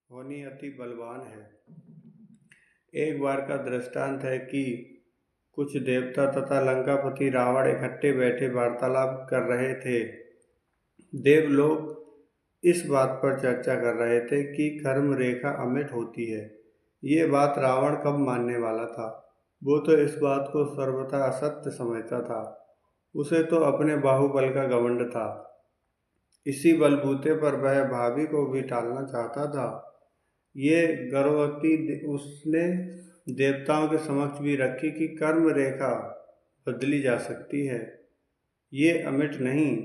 होनी अति बलवान है। एक बार का दृष्टांत है कि कुछ देवता तथा लंकापति रावण इकट्ठे बैठे वार्तालाप कर रहे थे। देवलोक इस बात पर चर्चा कर रहे थे कि कर्म रेखा अमिट होती है। ये बात रावण कब मानने वाला था? वो तो इस बात को सर्वथा असत्य समझता था। उसे तो अपने बाहुबल का घमंड था। इसी बलबूते पर वह भाभी को भी टालना चाहता था। ये गर्भवती उसने देवताओं के समक्ष भी रखी कि कर्म रेखा बदली जा सकती है, ये अमिट नहीं।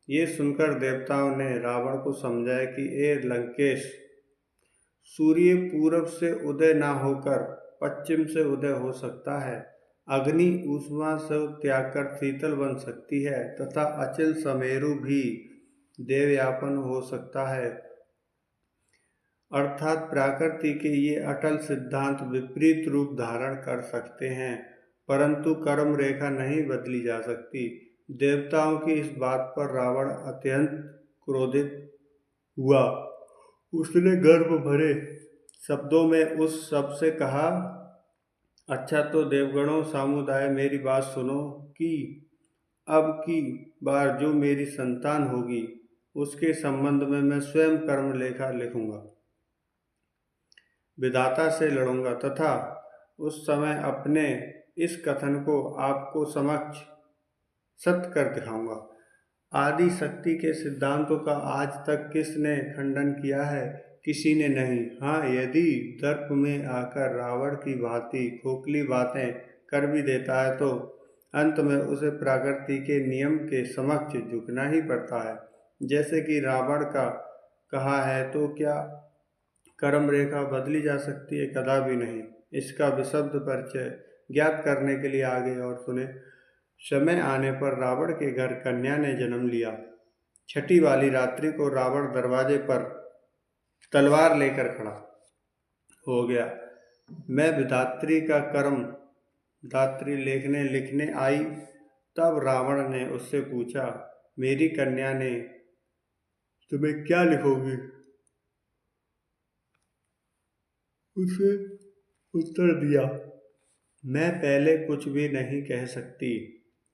ये सुनकर देवताओं ने रावण को समझाया कि ए लंकेश, सूर्य पूरब से उदय ना होकर पश्चिम से उदय हो सकता है। अग्नि ऊष्मा से त्याग कर शीतल बन सकती है तथा अचल समेरु भी देवयापन हो सकता है। अर्थात प्रकृति के ये अटल सिद्धांत विपरीत रूप धारण कर सकते हैं, परंतु कर्म रेखा नहीं बदली जा सकती। देवताओं की इस बात पर रावण अत्यंत क्रोधित हुआ। उसने गर्व भरे शब्दों में उस सब से कहा, अच्छा तो देवगणों समुदाय, मेरी बात सुनो कि अब की बार जो मेरी संतान होगी उसके संबंध में मैं स्वयं कर्म लेखा लिखूंगा, विधाता से लड़ूंगा तथा उस समय अपने इस कथन को आपको समक्ष सत्य कर दिखाऊंगा। आदि शक्ति के सिद्धांतों का आज तक किसने खंडन किया है? किसी ने नहीं। हाँ, यदि दर्प में आकर रावण की भांति खोखली बातें कर भी देता है तो अंत में उसे प्रकृति के नियम के समक्ष झुकना ही पड़ता है। जैसे कि रावण का कहा है, तो क्या कर्म रेखा बदली जा सकती है? कदापि नहीं। इसका विशद परिचय ज्ञात करने के लिए आगे और सुने। समय आने पर रावण के घर कन्या ने जन्म लिया। छठी वाली रात्रि को रावण दरवाजे पर तलवार लेकर खड़ा हो गया। मैं विधात्री का कर्म धात्री लिखने आई। तब रावण ने उससे पूछा, मेरी कन्या ने तुम्हें क्या लिखोगी? उसे उत्तर दिया, मैं पहले कुछ भी नहीं कह सकती,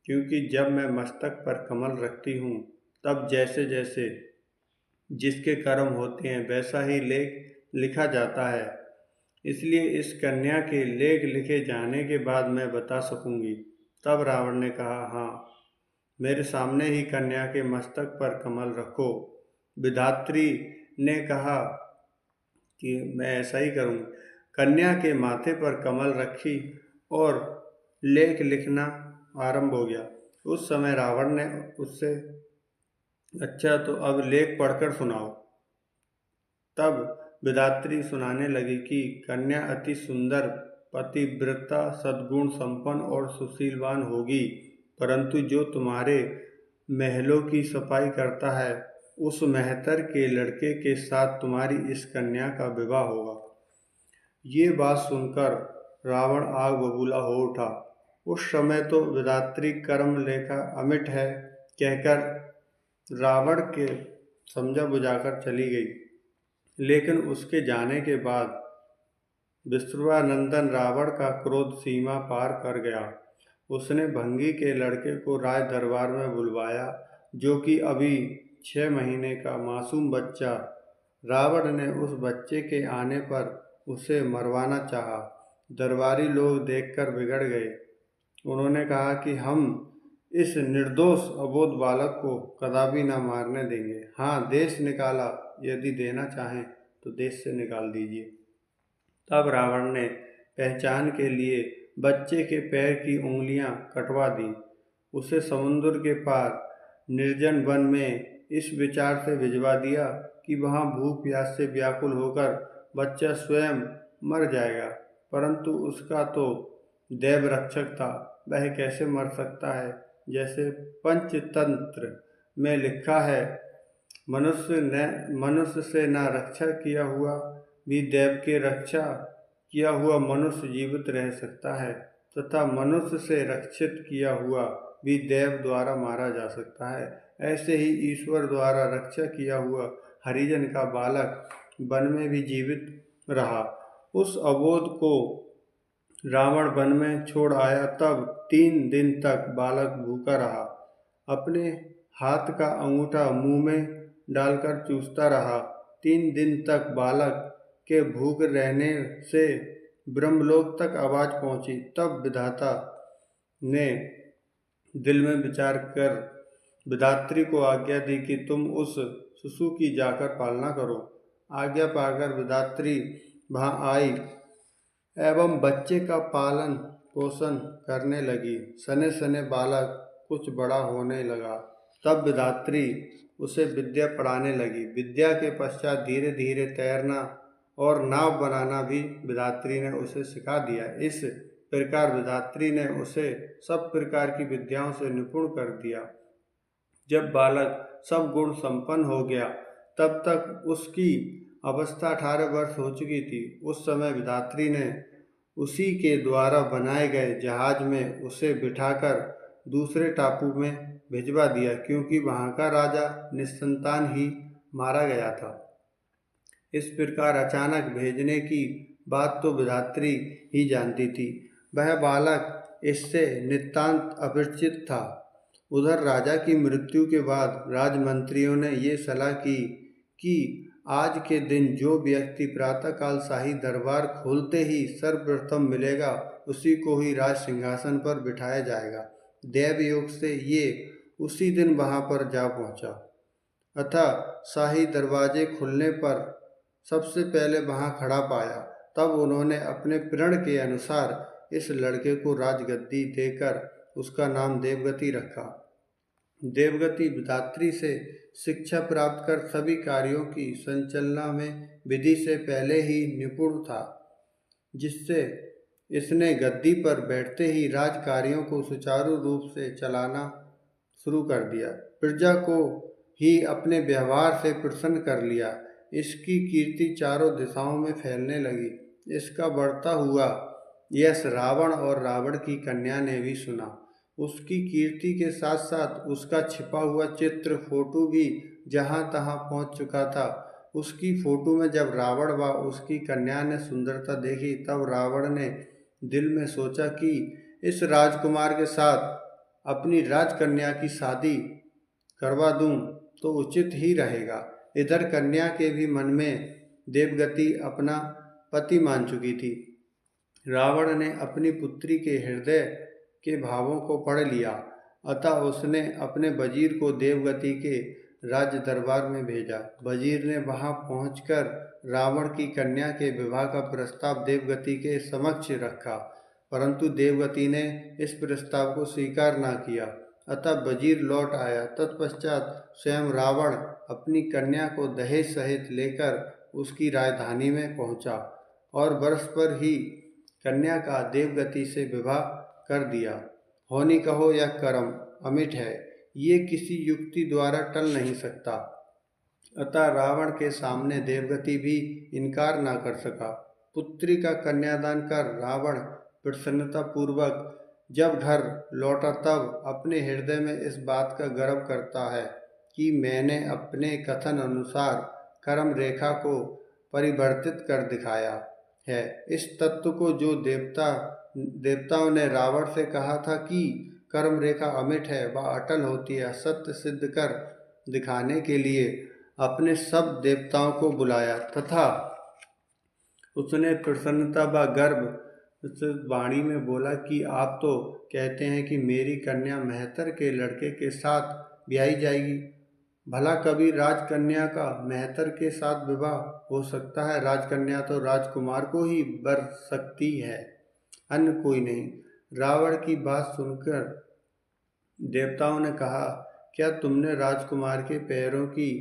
क्योंकि जब मैं मस्तक पर कमल रखती हूँ तब जैसे जैसे जिसके कर्म होते हैं वैसा ही लेख लिखा जाता है। इसलिए इस कन्या के लेख लिखे जाने के बाद मैं बता सकूंगी। तब रावण ने कहा, हाँ, मेरे सामने ही कन्या के मस्तक पर कमल रखो। विधात्री ने कहा कि मैं ऐसा ही करूँगी। कन्या के माथे पर कमल रखी और लेख लिखना आरंभ हो गया। उस समय रावण ने उससे, अच्छा तो अब लेख पढ़कर सुनाओ। तब विधात्री सुनाने लगी कि कन्या अति सुंदर, पतिव्रता, सद्गुण संपन्न और सुशीलवान होगी, परंतु जो तुम्हारे महलों की सफाई करता है उस मेहतर के लड़के के साथ तुम्हारी इस कन्या का विवाह होगा। ये बात सुनकर रावण आग बबूला हो उठा। उस समय तो विधात्री कर्म लेखा अमिट है कहकर रावण के समझा बुझाकर चली गई। लेकिन उसके जाने के बाद विश्वानंदन रावण का क्रोध सीमा पार कर गया। उसने भंगी के लड़के को राज दरबार में बुलवाया, जो कि अभी 6 महीने का मासूम बच्चा। रावण ने उस बच्चे के आने पर उसे मरवाना चाहा। दरबारी लोग देखकर बिगड़ गए। उन्होंने कहा कि हम इस निर्दोष अबोध बालक को कदापि न मारने देंगे। हाँ, देश निकाला, यदि देना चाहें तो देश से निकाल दीजिए। तब रावण ने पहचान के लिए बच्चे के पैर की उंगलियां कटवा दी। उसे समुद्र के पार निर्जन वन में इस विचार से भिजवा दिया कि वहां भूख प्यास से व्याकुल होकर बच्चा स्वयं मर जाएगा। परंतु उसका तो देव रक्षक था, वह कैसे मर सकता है? जैसे पंचतंत्र में लिखा है, मनुष्य से न रक्षा किया हुआ भी देव के रक्षा किया हुआ मनुष्य जीवित रह सकता है, तथा मनुष्य से रक्षित किया हुआ भी देव द्वारा मारा जा सकता है। ऐसे ही ईश्वर द्वारा रक्षा किया हुआ हरिजन का बालक वन में भी जीवित रहा। उस अबोध को रावण वन में छोड़ आया, तब 3 दिन तक बालक भूखा रहा। अपने हाथ का अंगूठा मुंह में डालकर चूसता रहा। 3 दिन तक बालक के भूख रहने से ब्रह्मलोक तक आवाज पहुंची। तब विधाता ने दिल में विचार कर विधात्री को आज्ञा दी कि तुम उस शिशु की जाकर पालना करो। आज्ञा पाकर विधात्री वहां आई एवं बच्चे का पालन पोषण करने लगी। सने सने बालक कुछ बड़ा होने लगा। तब विधात्री उसे विद्या पढ़ाने लगी। विद्या के पश्चात धीरे धीरे तैरना और नाव बनाना भी विधात्री ने उसे सिखा दिया। इस प्रकार विधात्री ने उसे सब प्रकार की विद्याओं से निपुण कर दिया। जब बालक सब गुण संपन्न हो गया, तब तक उसकी अवस्था 18 वर्ष हो चुकी थी। उस समय विधात्री ने उसी के द्वारा बनाए गए जहाज में उसे बिठाकर दूसरे टापू में भिजवा दिया, क्योंकि वहां का राजा निसंतान ही मारा गया था। इस प्रकार अचानक भेजने की बात तो विधात्री ही जानती थी। वह बालक इससे नितांत अपरिचित था। उधर राजा की मृत्यु के बाद राजमंत्रियों ने ये सलाह की कि आज के दिन जो व्यक्ति प्रातःकाल शाही दरबार खोलते ही सर्वप्रथम मिलेगा, उसी को ही राज सिंहासन पर बिठाया जाएगा। देव योग से ये उसी दिन वहां पर जा पहुंचा। अतः शाही दरवाजे खुलने पर सबसे पहले वहां खड़ा पाया। तब उन्होंने अपने प्रण के अनुसार इस लड़के को राजगद्दी देकर उसका नाम देवगति रखा। देवगति विधात्री से शिक्षा प्राप्त कर सभी कार्यों की संचालना में विधि से पहले ही निपुण था, जिससे इसने गद्दी पर बैठते ही राज कार्यों को सुचारू रूप से चलाना शुरू कर दिया। प्रजा को ही अपने व्यवहार से प्रसन्न कर लिया। इसकी कीर्ति चारों दिशाओं में फैलने लगी। इसका बढ़ता हुआ यश रावण और रावण की कन्या ने भी सुना। उसकी कीर्ति के साथ साथ उसका छिपा हुआ चित्र फोटो भी जहां तहां पहुंच चुका था। उसकी फोटो में जब रावण व उसकी कन्या ने सुंदरता देखी, तब रावण ने दिल में सोचा कि इस राजकुमार के साथ अपनी राजकन्या की शादी करवा दूं तो उचित ही रहेगा। इधर कन्या के भी मन में देवगति अपना पति मान चुकी थी। रावण ने अपनी पुत्री के हृदय के भावों को पढ़ लिया। अतः उसने अपने वजीर को देवगति के राज्य दरबार में भेजा। वजीर ने वहां पहुंचकर रावण की कन्या के विवाह का प्रस्ताव देवगति के समक्ष रखा, परंतु देवगति ने इस प्रस्ताव को स्वीकार न किया। अतः वजीर लौट आया। तत्पश्चात स्वयं रावण अपनी कन्या को दहेज सहित लेकर उसकी राजधानी में पहुंचा और वर्ष पर ही कन्या का देवगति से विवाह कर दिया। होनी कहो या कर्म अमिट है, ये किसी युक्ति द्वारा टल नहीं सकता। अतः रावण के सामने देवगति भी इनकार न कर सका। पुत्री का कन्यादान कर रावण प्रसन्नता पूर्वक जब घर लौटा, तब अपने हृदय में इस बात का गर्व करता है कि मैंने अपने कथन अनुसार कर्म रेखा को परिवर्तित कर दिखाया है। इस तत्व को जो देवताओं ने रावण से कहा था कि कर्म रेखा अमिट है, वह अटल होती है, सत्य सिद्ध कर दिखाने के लिए अपने सब देवताओं को बुलाया तथा उसने प्रसन्नता व गर्व से वाणी में बोला कि आप तो कहते हैं कि मेरी कन्या मेहतर के लड़के के साथ ब्याही जाएगी। भला कभी राजकन्या का मेहतर के साथ विवाह हो सकता है? राजकन्या तो राजकुमार को ही वर सकती है, अन्य कोई नहीं। रावण की बात सुनकर देवताओं ने कहा, क्या तुमने राजकुमार के पैरों की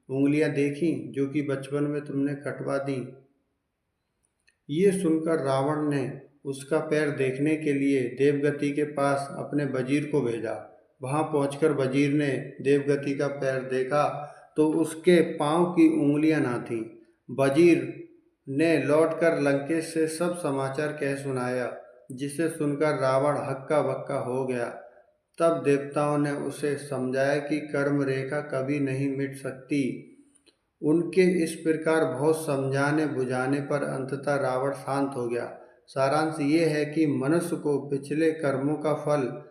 उंगलियां देखी जो कि बचपन में तुमने कटवा दी? ये सुनकर रावण ने उसका पैर देखने के लिए देवगति के पास अपने वजीर को भेजा। वहां पहुंचकर वजीर ने देवगति का पैर देखा तो उसके पांव की उंगलियां ना थीं। वजीर ने लौटकर लंकेश से सब समाचार कह सुनाया, जिसे सुनकर रावण हक्का बक्का हो गया। तब देवताओं ने उसे समझाया कि कर्म रेखा कभी नहीं मिट सकती उनके इस प्रकार बहुत समझाने बुझाने पर अंततः रावण शांत हो गया। सारांश ये है कि मनुष्य को पिछले कर्मों का फल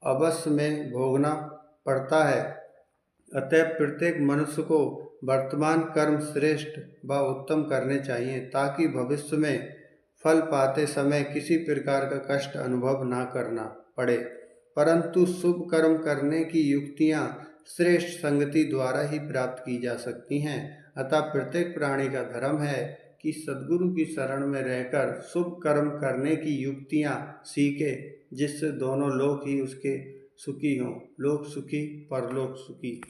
अवश्य में भोगना पड़ता है। अतः प्रत्येक मनुष्य को वर्तमान कर्म श्रेष्ठ व उत्तम करने चाहिए ताकि भविष्य में फल पाते समय किसी प्रकार का कष्ट अनुभव ना करना पड़े। परंतु शुभ कर्म करने की युक्तियां श्रेष्ठ संगति द्वारा ही प्राप्त की जा सकती हैं। अतः प्रत्येक प्राणी का धर्म है कि सद्गुरु की शरण में रहकर शुभ कर्म करने की युक्तियां सीखे, जिससे दोनों लोक ही उसके सुखी हों, लोक सुखी परलोक सुखी।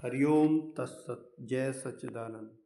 हरिओम तत्सत। जय सच्चिदानंद।